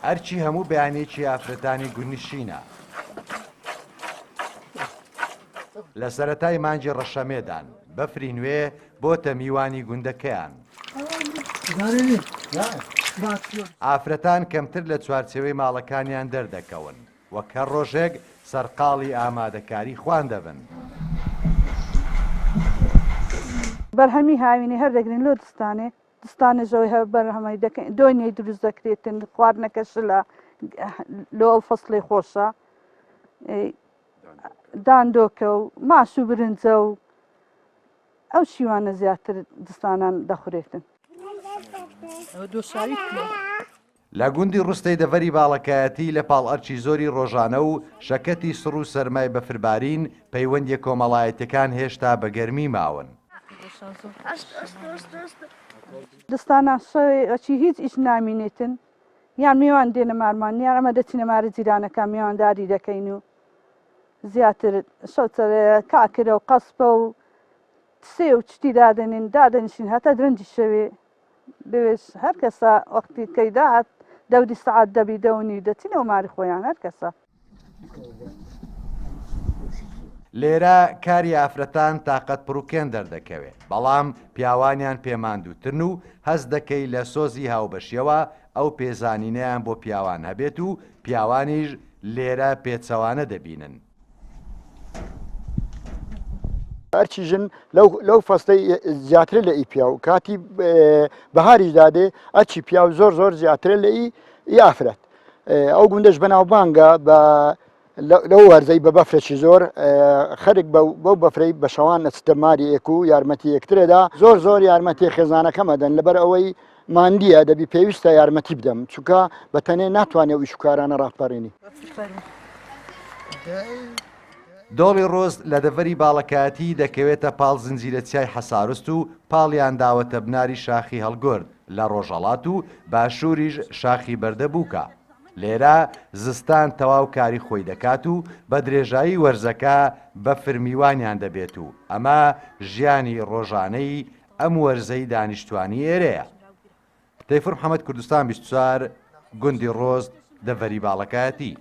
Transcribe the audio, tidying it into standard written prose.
ئەرچی هەموو بەیانێکی ئافرەتانی گونیشینە. لە سەرەتای مانگی ڕەشەمێدان بەفری نوێ بۆتە میوانی گوندەکەیان. ئافرەتان کەمتر لە چوارچێوەی ماڵەکانیان دەردەکەون وەک هەر ڕۆژێک سەرقاڵی ئامادەکاری خوان دەبن. بەرهەمی هاوینی هەردەگرن لۆ دستانەژەوەی هە بەرهەمەی دەکەین دۆنیەی دروست دەکرێتن خواردنەکەش لۆ ئەو فەسڵی خۆشە داندۆکە و ماش و برنجە و ئەو شیوانە زیاتر دستانان دەخورێتن. لە گوندی ڕستەی دەڤەری باڵەکایەتی لە پاڵ ئەرچی زۆری ڕۆژانە و شەکەتی سڕ و سەرمای بەفربارین پەیوەندی کۆمەڵایەتەکان هێشتا بە گەرمی ماون. دستانە شەوێکی هیچ ئیش نامینێتن یان میوان دێنە مارمان یان ئەمە دەچینە مارە جیرانەکە میوانداری دەکەین و زیاتر کاکرە و قەسپە و سێ و چتی دادەنیشین هەتا درەنجی شەوێ لەوێش هەر کەسە وەختی کەیدا هات دەودی سەعات دەبی دەونی دەچینەوە ماری خۆیان هەر کەسە. لێرە کاری ئافرەتان تااقەت پڕوکێن دەردەکەوێت بەڵام پیاوانیان پێماندووترن و هەز دەکەی لە سۆزی هاوبەشیەوە ئەو پێزانینەیان بۆ پیاوان هەبێت و پیاوانیش لێرە پێچەوانە دەبینن. هەرچی ژن لەو فەستەی زیاترە لە ئی پیا و کاتی بەهاریش دادێ ئەچی پیا و زۆر زیاترە لە ئی ئافرەت ئەو گوندەش بەناوبانگە بە لەو وەرزەی بە بەفرێکی زۆر خەرک بەو بەفرەی بە شەوان ئەچتەماری ئێک و یارمەتی یەکترێدا زۆر یارمەتی خێزانەکەمەدەن لەبەر ئەوەی ماندیە دەبی پێویستە یارمەتی بدەم چونکە بەتەنێ ناتوانێت ویشکارانە ڕاپەڕێنی. دۆڵی ڕۆز لە دەڤەری باڵەکایەتی دەکەوێتە پاڵ زنجیرەچیای حەسارست و پاڵیان داوەتە بناری شاخی هەڵگورد لە ڕۆژەڵات و باشووریش شاخی بەردەبووکە. لێرە زستان تەواو کاری خۆی دەکات و بە درێژایی وەرزەکە بە فرمیوانیان دەبێت و ئەمە ژیانی ڕۆژانەی ئەم وەرزەی دانیشتوانی ئێرەیە. تەیفور محەممەد کوردستان 24 گوندی ڕۆز دەڤەری باڵەکایەتی.